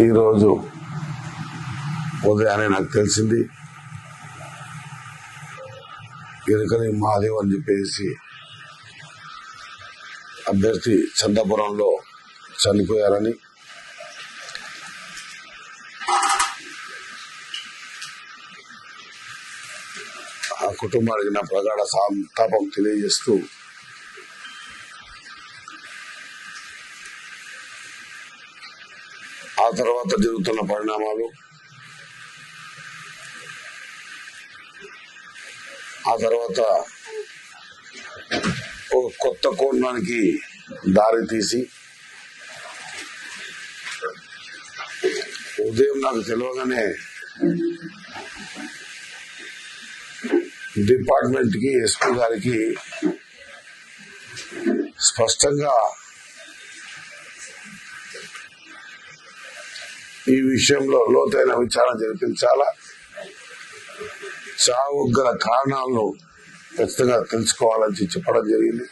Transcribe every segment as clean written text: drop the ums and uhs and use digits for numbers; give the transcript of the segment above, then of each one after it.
ఈరోజు ఉదయాన్నే నాకు తెలిసింది ఇరుకని మహాదేవ్ అని చెప్పేసి అభ్యర్థి చందాపురంలో చనిపోయారని. ఆ కుటుంబానికి నా ప్రగాఢ సంతాపం తెలియజేస్తూ ఆ తర్వాత జరుగుతున్న పరిణామాలు, ఆ తర్వాత ఒక కొత్త కోణానికి దారి తీసి ఉదయం నాకు తెలియగానే డిపార్ట్మెంట్ కి ఎస్పీ గారికి స్పష్టంగా ఈ విషయంలో లోతైన విచారణ జరిపించాలా, చావు గల కారణాలను ఖచ్చితంగా తెలుసుకోవాలని చెప్పడం జరిగింది.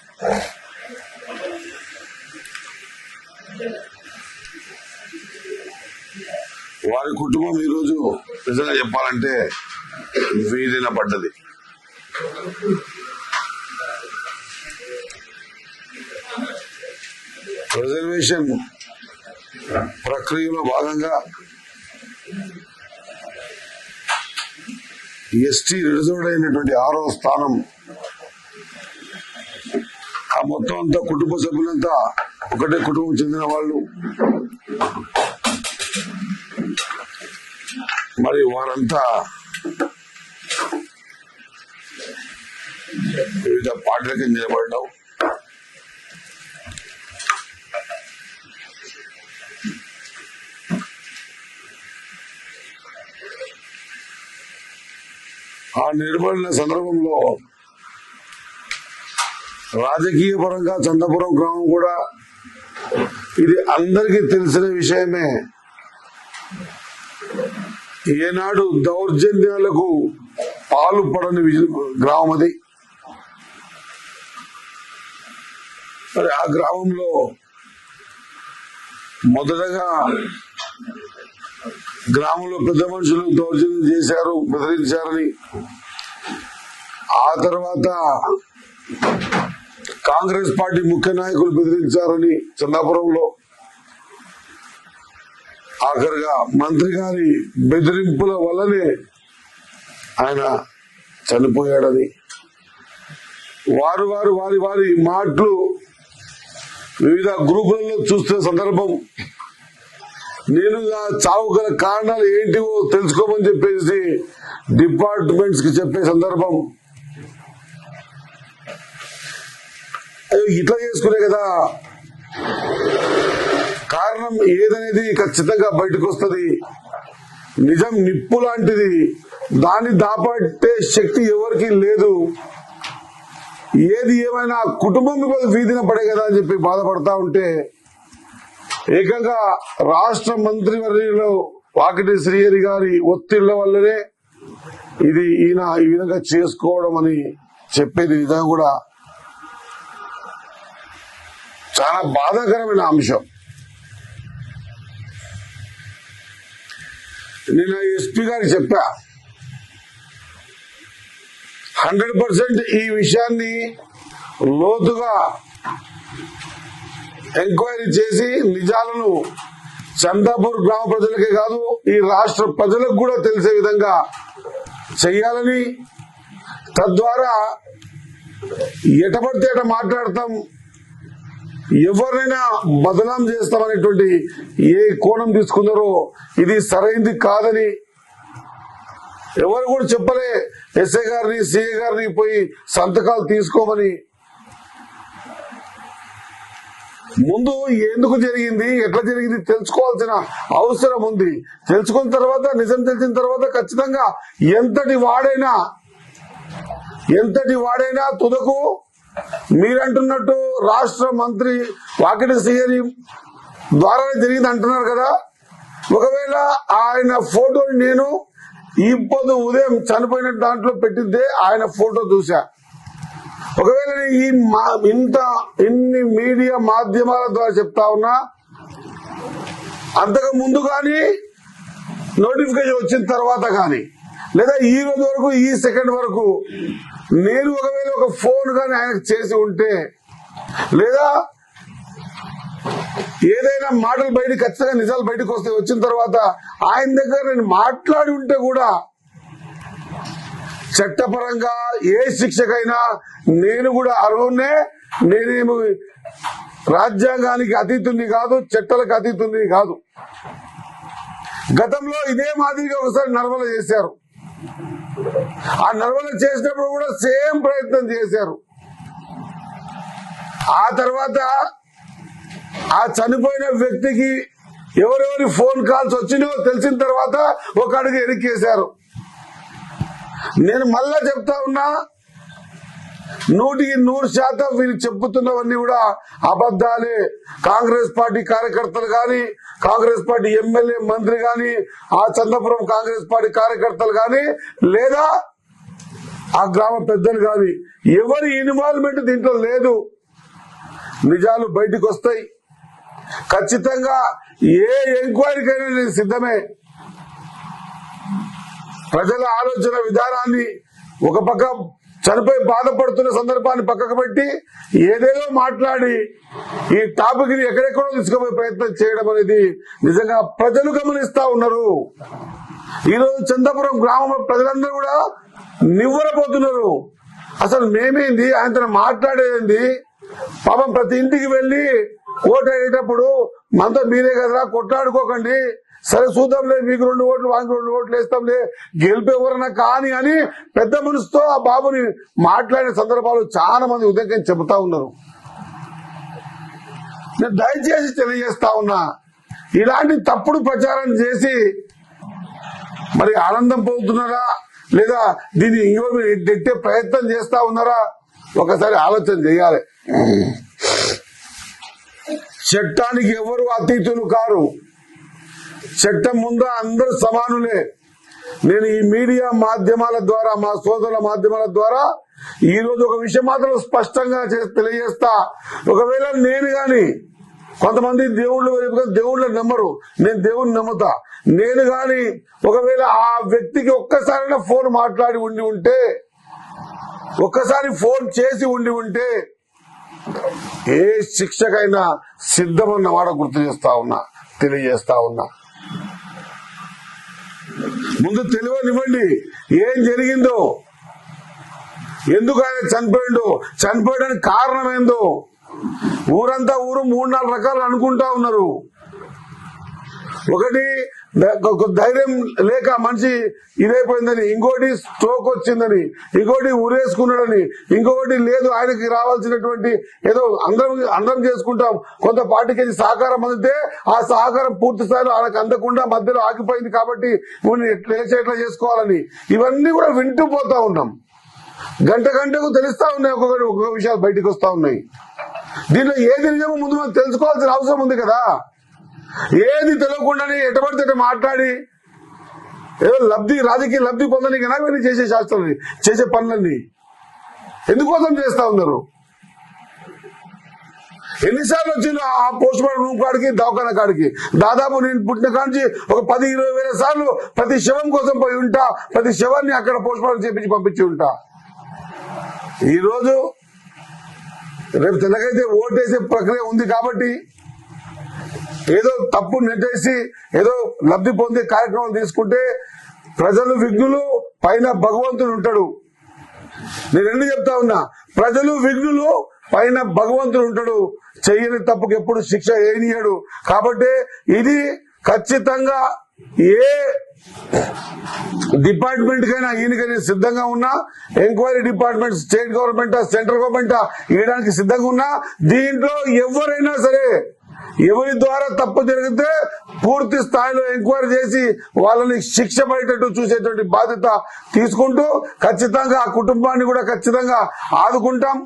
వారి కుటుంబం ఈరోజు నిజంగా చెప్పాలంటే వీధిన పడ్డది. రిజర్వేషన్ ప్రక్రియలో భాగంగా ఎస్టీ రిజర్వ్డ్ అయినటువంటి 6వ స్థానం, ఆ మొత్తం అంతా కుటుంబ సభ్యులంతా ఒకటే కుటుంబం చెందిన వాళ్ళు. మరి వారంతా వివిధ పార్టీలకి నిలబడ్డాం. ఆ నిలబడిన సందర్భంలో రాజకీయ పరంగా చందాపురం గ్రామం కూడా ఇది అందరికీ తెలిసిన విషయమే. ఏనాడు దౌర్జన్యాలకు పాల్పడని గ్రామం అది. మరి ఆ గ్రామంలో మొదటగా గ్రామంలో పెద్ద మనుషులు దౌర్జన్యం చేశారు, బెదిరించారని, ఆ తర్వాత కాంగ్రెస్ పార్టీ ముఖ్య నాయకులు బెదిరించారని చందాపురంలో, ఆఖరిగా మంత్రి గారి బెదిరింపుల వల్లనే ఆయన చనిపోయాడని, వారి మాటలు వివిధ గ్రూపులలో చూస్తున్న సందర్భం, నేను చావు గల కారణాలు ఏంటివో తెలుసుకోమని చెప్పేసి డిపార్ట్మెంట్స్ కి చెప్పే సందర్భం. ఇట్లా చేసుకునే కదా కారణం ఏదనేది ఖచ్చితంగా బయటకు వస్తుంది. నిజం నిప్పు లాంటిది, దాన్ని దాపట్టే శక్తి ఎవరికి లేదు. ఏది ఏమైనా కుటుంబం వీధిన పడే కదా అని చెప్పి బాధపడతా ఉంటే ఏకంగా రాష్ట్ర మంత్రివర్యులు వాకిటి శ్రీహరి గారి ఒత్తిళ్ల వల్లనే ఈయన ఈ విధంగా చేసుకోవడం అని చెప్పేది నిజంగా కూడా చాలా బాధాకరమైన అంశం. నేను ఎస్పీ గారికి చెప్పా, 100% ఈ విషయాన్ని లోతుగా ఎంక్వైరీ చేసి నిజాలను చందాపూర్ గ్రామ ప్రజలకే కాదు ఈ రాష్ట్ర ప్రజలకు కూడా తెలిసే విధంగా చెయ్యాలని, తద్వారా ఎటపడితే ఎట మాట్లాడతాం, ఎవరినైనా బదనాం చేస్తామనేటువంటి ఏ కోణం తీసుకున్నారో ఇది సరైంది కాదని ఎవరు కూడా చెప్పలే. ఎస్ఐ గారిని సిఐ గారిని పోయి సంతకాలు తీసుకోమని. ముందు ఎందుకు జరిగింది, ఎట్లా జరిగింది తెలుసుకోవాల్సిన అవసరం ఉంది. తెలుసుకున్న తర్వాత, నిజం తెలిసిన తర్వాత ఖచ్చితంగా ఎంతటి వాడైనా తుదకు మీరంటున్నట్టు రాష్ట్ర మంత్రి వాకిటి శ్రీహరి ద్వారానే జరిగింది అంటున్నారు కదా. ఒకవేళ ఆయన ఫోటోని నేను ఇప్పుడు ఉదయం చనిపోయిన దాంట్లో పెట్టిద్దే ఆయన ఫోటో చూసా. ఒకవేళ ఇన్ని మీడియా మాధ్యమాల ద్వారా చెప్తా ఉన్నా, అంతకు ముందు కానీ నోటిఫికేషన్ వచ్చిన తర్వాత కానీ లేదా ఈ రోజు వరకు ఈ సెకండ్ వరకు నేను ఒకవేళ ఒక ఫోన్ కానీ ఆయనకు చేసి ఉంటే లేదా ఏదైనా మాటలు బయట ఖచ్చితంగా నిజాలు బయటకు వస్తే వచ్చిన తర్వాత ఆయన దగ్గర నేను మాట్లాడి ఉంటే కూడా చట్టపరంగా ఏ శిక్షకైనా నేను కూడా అర్హున్నే. నేనేమి రాజ్యాంగానికి అతీతుని కాదు, చట్టాలకు అతీతుని కాదు. గతంలో ఇదే మాదిరిగా ఒకసారి నర్మల చేశారు. ఆ నర్మల చేసినప్పుడు కూడా సేమ్ ప్రయత్నం చేశారు. ఆ తర్వాత ఆ చనిపోయిన వ్యక్తికి ఎవరెవరి ఫోన్ కాల్స్ వచ్చినాయో తెలిసిన తర్వాత ఒక అడుగు ఎరికేశారు. నేను మళ్ళా చెప్తా ఉన్నా, 100% వీళ్ళు చెప్పుతున్నవన్నీ కూడా అబద్దాలే. కాంగ్రెస్ పార్టీ కార్యకర్తలు గాని, కాంగ్రెస్ పార్టీ ఎమ్మెల్యే మంత్రి గాని, ఆ చంద్రపురం కాంగ్రెస్ పార్టీ కార్యకర్తలు గాని, లేదా ఆ గ్రామ పెద్దలు గాని ఎవరి ఇన్వాల్వ్మెంట్ దీంట్లో లేదు. నిజాలు బయటకు వస్తాయి. ఖచ్చితంగా ఏ ఎంక్వైరీకైనా నేను సిద్ధమే. ప్రజల ఆలోచన విధానాన్ని ఒక పక్క చనిపోయి బాధపడుతున్న సందర్భాన్ని పక్కకు పెట్టి ఏదేదో మాట్లాడి ఈ టాపిక్ ని ఎక్కడెక్కడో తీసుకుపోయే ప్రయత్నం చేయడం అనేది నిజంగా ప్రజలు గమనిస్తా ఉన్నారు. ఈరోజు చంద్రపురం గ్రామం ప్రజలందరూ కూడా నివ్వరపోతున్నారు. అసలు మేమేంది, ఆయనతో మాట్లాడేది. పాపం ప్రతి ఇంటికి వెళ్లి ఓటు అయ్యేటప్పుడు మనతో మీరే కదరా, కొట్లాడుకోకండి, సరే చూద్దాంలే, మీకు 2 ఓట్లు వానికి 2 ఓట్లు వేస్తాంలే, గెలిపేవరన్నా కానీ అని పెద్ద మనసుతో ఆ బాబుని మాట్లాడిన సందర్భాలు చాలా మంది ఉదయం చెబుతా ఉన్నారు. నేను దయచేసి తెలియజేస్తా ఉన్నా, ఇలాంటి తప్పుడు ప్రచారం చేసి మరి ఆనందం పొందుతున్నారా లేదా దీన్ని ఇంకో నెట్టే ప్రయత్నం చేస్తా ఉన్నారా ఒకసారి ఆలోచన చేయాలి. చట్టానికి ఎవరు అతీతులు కారు. చట్టం ముందు అందరూ సమానులే. నేను ఈ మీడియా మాధ్యమాల ద్వారా, మా సోదరుల మాధ్యమాల ద్వారా ఈ రోజు ఒక విషయం మాత్రం స్పష్టంగా తెలియజేస్తా. ఒకవేళ నేను గాని, కొంతమంది దేవుళ్ళు నమ్మరు, నేను దేవుణ్ణి నమ్ముతా. నేను గాని ఒకవేళ ఆ వ్యక్తికి ఒక్కసారైనా ఫోన్ మాట్లాడి ఉండి ఉంటే, ఒక్కసారి ఫోన్ చేసి ఉండి ఉంటే ఏ శిక్షకైనా సిద్ధమన్న మాట గుర్తు చేస్తా ఉన్నా, తెలియజేస్తా ఉన్నా. ముందు తెలియనివ్వండి ఏం జరిగిందో, ఎందుకు ఆయన చనిపోయడానికి కారణం ఏందో. ఊరంతా 3-4 రకాలు అనుకుంటా ఉన్నారు. ఒకటి ధైర్యం లేక మనిషి ఇదైపోయిందని, ఇంకోటి స్ట్రోక్ వచ్చిందని, ఇంకోటి ఉరేసుకున్నాడని, ఇంకొకటి లేదు ఆయనకి రావాల్సినటువంటి ఏదో అందరం చేసుకుంటాం, కొంత పార్టీకి సహకారం అందితే ఆ సహకారం పూర్తి స్థాయిలో ఆయనకు అందకుండా మధ్యలో ఆగిపోయింది కాబట్టి ఎట్లా చేసుకోవాలని ఇవన్నీ కూడా వింటూ పోతా ఉన్నాం. గంటకు తెలుస్తా ఉన్నాయి, ఒక్కొక్క విషయాలు బయటకు వస్తా ఉన్నాయి. దీనిలో ఏది నిజమో ముందు మనం తెలుసుకోవాల్సిన అవసరం ఉంది కదా. ఏది తెలియకుండానే ఎటబడితే మాట్లాడి ఏదో రాజకీయ లబ్ధి పొందడానికి ఇవన్నీ చేసే శాస్త్రాన్ని, చేసే పనులన్నీ ఎందుకోసం చేస్తా ఉన్నారు? ఎన్నిసార్లు వచ్చిందో ఆ పోస్ట్ మార్టం రూమ్ కాడికి, దవాఖాన కాడికి. దాదాపు నేను పుట్టిన కాంచి ఒక 10-20 వేల సార్లు ప్రతి శవం కోసం పోయి ఉంటా, ప్రతి శవాన్ని అక్కడ పోస్ట్ మార్టం చేపించి పంపించి ఉంటా. ఈ రోజు రేపు తెల్లకైతే ఓటేసే ప్రక్రియ ఉంది కాబట్టి ఏదో తప్పు నెట్టేసి ఏదో లబ్ధి పొందే కార్యక్రమాలు తీసుకుంటే ప్రజలు విఘ్నులు, పైన భగవంతుడు ఉంటాడు. నేను ఎందుకు చెప్తా ఉన్నా, ప్రజలు విఘ్నులు, పైన భగవంతుడు ఉంటాడు. చెయ్యని తప్పుకు ఎప్పుడు శిక్ష ఏనియడు. కాబట్టి ఇది ఖచ్చితంగా ఏ డిపార్ట్మెంట్ కైనా ఈయనకైనా సిద్ధంగా ఉన్నా, enquiry department state government central government ఇవ్వడానికి సిద్ధంగా ఉన్నా, దీంట్లో ఎవరైనా సరే ఎవరి ద్వారా తప్పు జరిగితే పూర్తి స్థాయిలో ఎంక్వైరీ చేసి వాళ్ళని శిక్ష పడేటట్టు చూసేటువంటి బాధ్యత తీసుకుంటూ ఖచ్చితంగా ఆ కుటుంబాన్ని కూడా ఖచ్చితంగా ఆదుకుంటాం.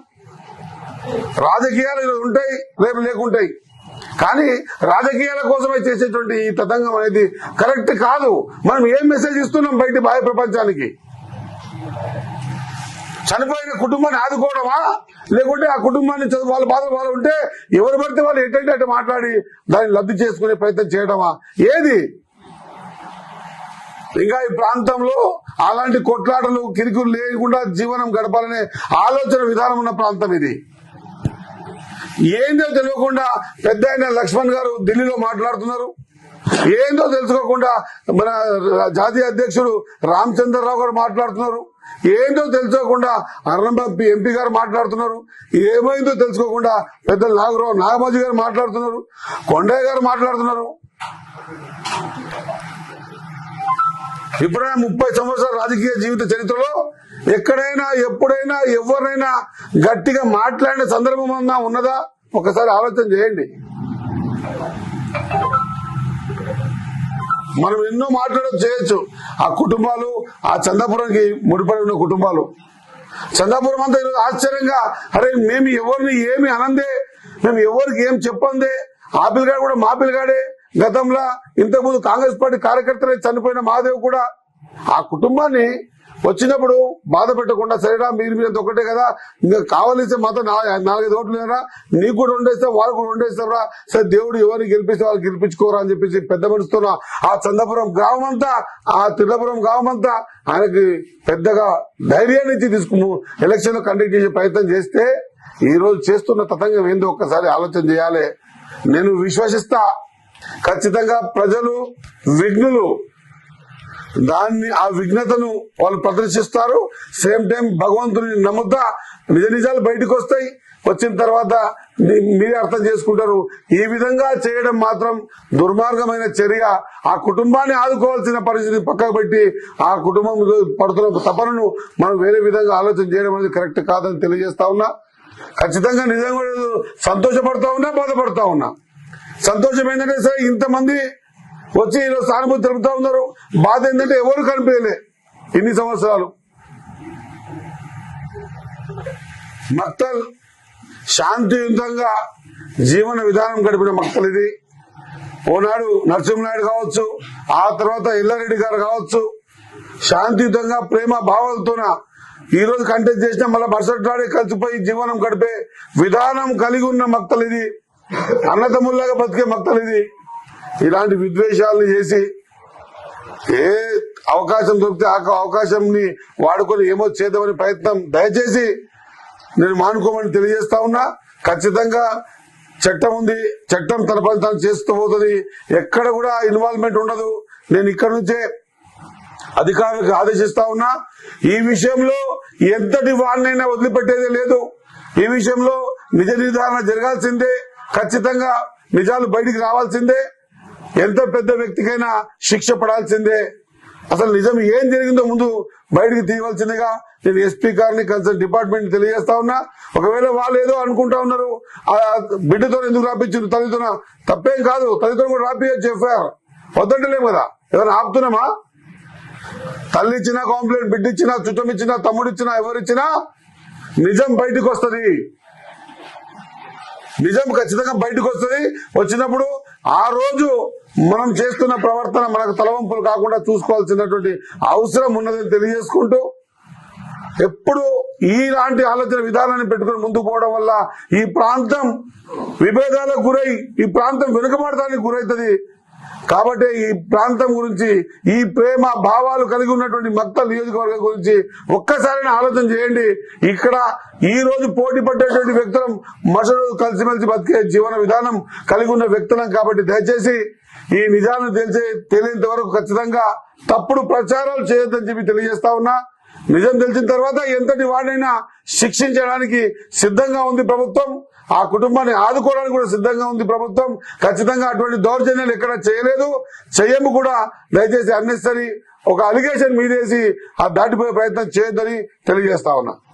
రాజకీయాలు ఉంటాయి, రేపు లేకుంటాయి, కానీ రాజకీయాల కోసమే చేసేటువంటి ఈ తతంగం అనేది కరెక్ట్ కాదు. మనం ఏం మెసేజ్ ఇస్తున్నాం బయట బాహ్య ప్రపంచానికి? చనిపోయిన కుటుంబాన్ని ఆదుకోవడమా, లేకుంటే ఆ కుటుంబాన్ని వాళ్ళ బాధలు వాళ్ళు ఉంటే ఎవరు పడితే వాళ్ళు ఎటంటే అటు మాట్లాడి దాన్ని లబ్ధి చేసుకునే ప్రయత్నం చేయడమా? ఏది? ఇంకా ఈ ప్రాంతంలో అలాంటి కొట్లాటలు కిరికిలు లేకుండా జీవనం గడపాలనే ఆలోచన విధానం ఉన్న ప్రాంతం ఇది. ఏందో తెలియకుండా పెద్ద ఆయన లక్ష్మణ్ గారు ఢిల్లీలో మాట్లాడుతున్నారు. ఏందో తెలుసుకోకుండా మన జాతీయ అధ్యక్షుడు రామచంద్రరావు గారు మాట్లాడుతున్నారు. ఏందో తెలుసుకోకుండా అర్ణంబాబు ఎంపీ గారు మాట్లాడుతున్నారు. ఏమైందో తెలుసుకోకుండా పెద్ద నాగబాజీ గారు మాట్లాడుతున్నారు. కొండయ్య గారు మాట్లాడుతున్నారు. ఇప్పుడైనా 30 సంవత్సరాల రాజకీయ జీవిత చరిత్రలో ఎక్కడైనా ఎప్పుడైనా ఎవరినైనా గట్టిగా మాట్లాడిన సందర్భం ఉన్నదా? ఒకసారి ఆలోచన చేయండి. మనం ఎన్నో చేయొచ్చు. ఆ కుటుంబాలు, ఆ చందాపురంకి ముడిపడి ఉన్న కుటుంబాలు, చందాపురం అంతా ఈరోజు ఆశ్చర్యంగా, అరే మేము ఎవరిని ఏమి అనందే, మేము ఎవరికి ఏం చెప్పందే, ఆ పిల్లగాడు కూడా మా పిల్లగాడే, గతంలో ఇంతకుముందు కాంగ్రెస్ పార్టీ కార్యకర్తలే చనిపోయిన మహాదేవ్ కూడా ఆ కుటుంబాన్ని వచ్చినప్పుడు బాధ పెట్టకుండా, సరేనా మీరు మీద ఒకటే కదా, ఇంకా కావాల్సి మాత్రం 4-5 ఓట్లు లేరా, నీకు కూడా ఉండేస్తాం, వాళ్ళు కూడా ఉండేస్తారా, సరే దేవుడు ఎవరిని గెలిపిస్తే వాళ్ళు గెలిపించుకోరా అని చెప్పేసి పెద్ద మనసుతో ఆ చందాపురం గ్రామం అంతా, ఆ తిరుపరం గ్రామం అంతా ఆయనకి పెద్దగా ధైర్యాన్ని ఇచ్చి ఎలక్షన్ లో కండక్ట్ చేసే ప్రయత్నం చేస్తే, ఈ రోజు చేస్తున్న తతంగం ఏందో ఒక్కసారి ఆలోచన చేయాలి. నేను విశ్వసిస్తా, ఖచ్చితంగా ప్రజలు విఘ్నులు, ఆ విఘ్నతను వాళ్ళు ప్రదర్శిస్తారు. సేమ్ టైం భగవంతుని నమ్ముతా నిజ నిజాలు బయటకు వస్తాయి. వచ్చిన తర్వాత మీరే అర్థం చేసుకుంటారు. ఈ విధంగా చేయడం మాత్రం దుర్మార్గమైన చర్య. ఆ కుటుంబాన్ని ఆదుకోవాల్సిన పరిస్థితి పక్కకు పెట్టి ఆ కుటుంబం పడుతున్న తపనను మనం వేరే విధంగా ఆలోచన చేయడం అనేది కరెక్ట్ కాదని తెలియజేస్తా ఉన్నా. ఖచ్చితంగా నిజంగా సంతోషపడతా ఉన్నా, బాధపడతా ఉన్నా. సంతోషం ఏంటంటే సరే ఇంతమంది వచ్చి ఈరోజు సానుభూతి తెలుపుతా ఉన్నారు. బాధ ఏంటంటే ఎవరు కనిపించలే ఇన్ని సంవత్సరాలు. మక్తల్ శాంతియుతంగా జీవన విధానం గడిపిన మక్తల్ ఇది. ఓనాడు నరసింహనాయుడు కావచ్చు, ఆ తర్వాత ఎల్లారెడ్డి గారు కావచ్చు, శాంతియుతంగా ప్రేమ భావాలతోన ఈ రోజు కంటెస్ట్ చేసిన మళ్ళీ మరుసటి కలిసిపోయి జీవనం గడిపే విధానం కలిగి ఉన్న మక్తల్ ఇది. అన్నదమ్ముల్లాగా బతికే మక్తల్ ఇది. ఇలాంటి విద్వేషాలను చేసి ఏ అవకాశం దొరికితే ఆ అవకాశంని వాడుకొని ఏమో చేద్దామని ప్రయత్నం దయచేసి నేను మానుకోమని తెలియజేస్తా ఉన్నా. ఖచ్చితంగా చట్టం ఉంది, చట్టం తన పని తాను చేస్తూ పోతుంది. ఎక్కడ కూడా ఇన్వాల్వ్మెంట్ ఉండదు. నేను ఇక్కడ నుంచే అధికారులకు ఆదేశిస్తా ఉన్నా. ఈ విషయంలో ఎంతటి వాడినైనా వదిలిపెట్టేదే లేదు. ఈ విషయంలో నిజ నిర్ధారణ జరగాల్సిందే. ఖచ్చితంగా నిజాలు బయటికి రావాల్సిందే. ఎంత పెద్ద వ్యక్తికైనా శిక్ష పడాల్సిందే. అసలు నిజం ఏం జరిగిందో ముందు బయటికి తీయవలసిందిగా నేను ఎస్పీ గారిని కన్సర్న్ డిపార్ట్మెంట్ తెలియజేస్తా ఉన్నా. ఒకవేళ వాళ్ళు ఏదో అనుకుంటా ఉన్నారు, ఆ బిడ్డతో ఎందుకు రాపించారు, తల్లితో తప్పేం కాదు, తల్లితో కూడా రాపియచ్చు ఎఫ్ఐఆర్, వద్దంటలేము కదా. ఎవరైనా ఆపుతున్నామా? తల్లి ఇచ్చినా కాంప్లైంట్, బిడ్డ ఇచ్చినా, చుట్టం ఇచ్చినా, తమ్ముడు ఇచ్చినా, ఎవరిచ్చినా నిజం బయటకు వస్తుంది. నిజం ఖచ్చితంగా బయటకు వస్తుంది. వచ్చినప్పుడు ఆ రోజు మనం చేస్తున్న ప్రవర్తన మనకు తలవంపులు కాకుండా చూసుకోవాల్సినటువంటి అవసరం ఉన్నదని తెలియజేసుకుంటూ, ఎప్పుడు ఇలాంటి ఆలోచన విధానాన్ని పెట్టుకుని ముందుకు పోవడం వల్ల ఈ ప్రాంతం విభేదాలకు గురై ఈ ప్రాంతం వెనుకబడటానికి గురవుతుంది. కాబట్టి ఈ ప్రాంతం గురించి, ఈ ప్రేమ భావాలు కలిగి ఉన్నటువంటి మక్తల్ నియోజకవర్గం గురించి ఒక్కసారైనా ఆలోచన చేయండి. ఇక్కడ ఈ రోజు పోటీ పడేటువంటి వ్యక్తులం మరుసటి రోజు కలిసిమెలిసి బతికే జీవన విధానం కలిగి ఉన్న వ్యక్తులం. కాబట్టి దయచేసి ఈ నిజాన్ని తెలియనంత వరకు ఖచ్చితంగా తప్పుడు ప్రచారాలు చేయొద్దని చెప్పి తెలియజేస్తా ఉన్నా. నిజం తెలిసిన తర్వాత ఎంతటి వాడినైనా శిక్షించడానికి సిద్ధంగా ఉంది ప్రభుత్వం. ఆ కుటుంబాన్ని ఆదుకోవడానికి కూడా సిద్ధంగా ఉంది ప్రభుత్వం. ఖచ్చితంగా అటువంటి దౌర్జన్యాలు ఎక్కడ చేయలేదు, చేయము కూడా. దయచేసి అన్నెసరీ ఒక అలిగేషన్ మీదేసి ఆ దాటిపోయే ప్రయత్నం చేయొద్దని తెలియజేస్తా ఉన్నా.